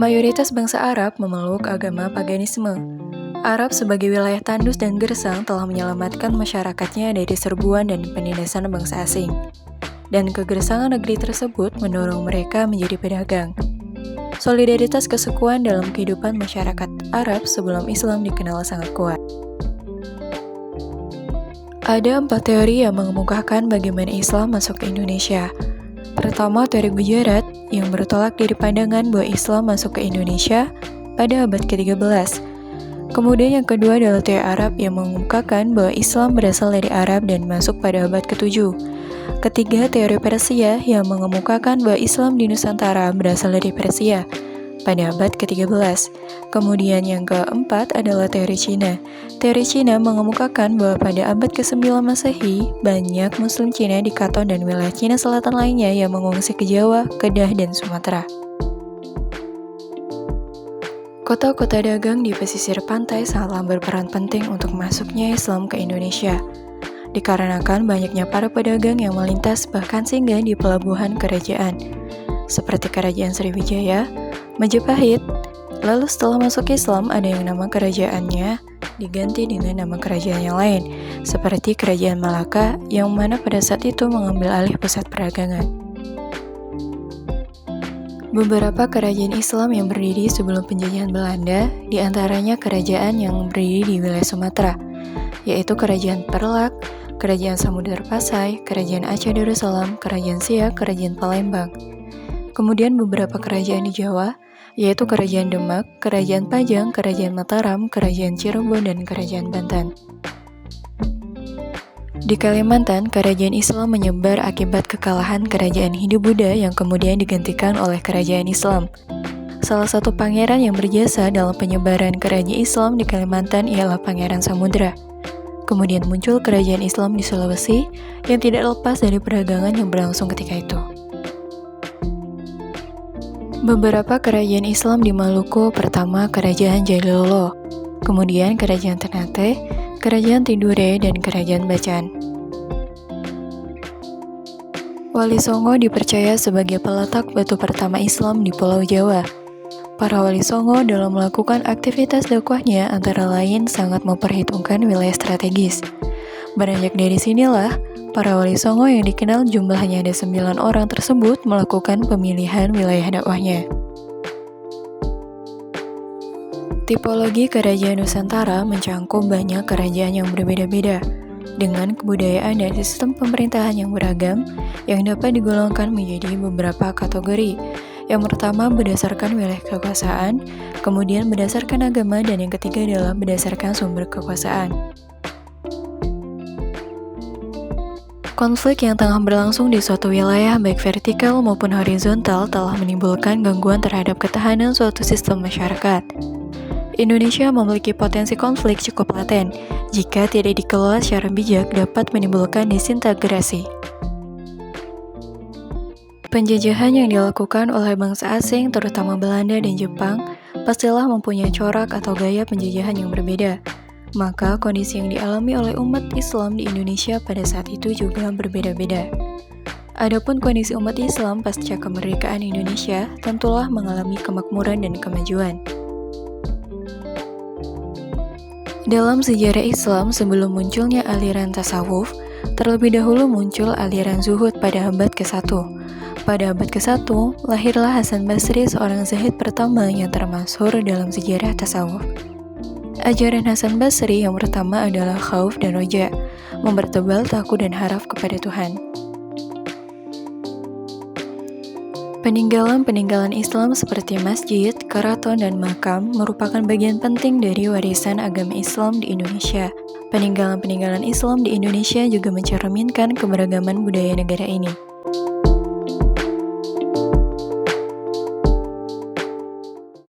Mayoritas bangsa Arab memeluk agama paganisme. Arab sebagai wilayah tandus dan gersang telah menyelamatkan masyarakatnya dari serbuan dan penindasan bangsa asing. Dan kegersangan negeri tersebut mendorong mereka menjadi pedagang. Solidaritas kesukuan dalam kehidupan masyarakat Arab sebelum Islam dikenal sangat kuat. Ada 4 teori yang mengemukakan bagaimana Islam masuk ke Indonesia. Pertama, teori Gujarat yang bertolak dari pandangan bahwa Islam masuk ke Indonesia pada abad ke-13. Kemudian yang kedua adalah teori Arab yang mengemukakan bahwa Islam berasal dari Arab dan masuk pada abad ke-7. Ketiga, teori Persia yang mengemukakan bahwa Islam di Nusantara berasal dari Persia pada abad ke-13. Kemudian yang keempat adalah teori Cina. Teori Cina mengemukakan bahwa pada abad ke-9 Masehi, banyak Muslim Cina di Katon dan wilayah Cina Selatan lainnya yang mengungsi ke Jawa, Kedah, dan Sumatera. Kota-kota dagang di pesisir pantai sangatlah berperan penting untuk masuknya Islam ke Indonesia. Dikarenakan banyaknya para pedagang yang melintas bahkan singgah di pelabuhan kerajaan, seperti Kerajaan Sriwijaya, Majapahit. Lalu setelah masuk Islam, ada yang nama kerajaannya diganti dengan nama kerajaan yang lain, seperti Kerajaan Malaka, yang mana pada saat itu mengambil alih pusat perdagangan. Beberapa kerajaan Islam yang berdiri sebelum penjajahan Belanda, diantaranya kerajaan yang berdiri di wilayah Sumatera, yaitu Kerajaan Perlak, Kerajaan Samudra Pasai, Kerajaan Aceh Darussalam, Kerajaan Siak, Kerajaan Palembang. Kemudian beberapa kerajaan di Jawa, yaitu Kerajaan Demak, Kerajaan Pajang, Kerajaan Mataram, Kerajaan Cirebon, dan Kerajaan Banten. Di Kalimantan, kerajaan Islam menyebar akibat kekalahan kerajaan Hindu-Buddha yang kemudian digantikan oleh kerajaan Islam. Salah satu pangeran yang berjasa dalam penyebaran kerajaan Islam di Kalimantan ialah Pangeran Samudra. Kemudian muncul kerajaan Islam di Sulawesi yang tidak lepas dari perdagangan yang berlangsung ketika itu. Beberapa kerajaan Islam di Maluku, pertama Kerajaan Jailolo, kemudian Kerajaan Ternate, Kerajaan Tidore, dan Kerajaan Bacan. Wali Songo dipercaya sebagai peletak batu pertama Islam di Pulau Jawa. Para wali Songo dalam melakukan aktivitas dakwahnya antara lain sangat memperhitungkan wilayah strategis. Beranjak dari sinilah, para wali Songo yang dikenal jumlahnya ada 9 orang tersebut melakukan pemilihan wilayah dakwahnya. Tipologi kerajaan Nusantara mencangkup banyak kerajaan yang berbeda-beda, dengan kebudayaan dan sistem pemerintahan yang beragam, yang dapat digolongkan menjadi beberapa kategori. Yang pertama berdasarkan wilayah kekuasaan, kemudian berdasarkan agama, dan yang ketiga adalah berdasarkan sumber kekuasaan. Konflik yang tengah berlangsung di suatu wilayah baik vertikal maupun horizontal telah menimbulkan gangguan terhadap ketahanan suatu sistem masyarakat. Indonesia memiliki potensi konflik cukup laten, jika tidak dikelola secara bijak dapat menimbulkan disintegrasi. Penjajahan yang dilakukan oleh bangsa asing, terutama Belanda dan Jepang, pastilah mempunyai corak atau gaya penjajahan yang berbeda. Maka kondisi yang dialami oleh umat Islam di Indonesia pada saat itu juga berbeda-beda. Adapun kondisi umat Islam pasca kemerdekaan Indonesia tentulah mengalami kemakmuran dan kemajuan. Dalam sejarah Islam sebelum munculnya aliran tasawuf, terlebih dahulu muncul aliran zuhud pada abad ke-1. Pada abad ke-1, lahirlah Hasan Basri, seorang zahid pertama yang termasyhur dalam sejarah tasawuf. Ajaran Hasan Basri yang pertama adalah khauf dan roja, mempertebal takut dan harap kepada Tuhan. Peninggalan-peninggalan Islam seperti masjid, keraton, dan makam merupakan bagian penting dari warisan agama Islam di Indonesia. Peninggalan-peninggalan Islam di Indonesia juga mencerminkan keberagaman budaya negara ini.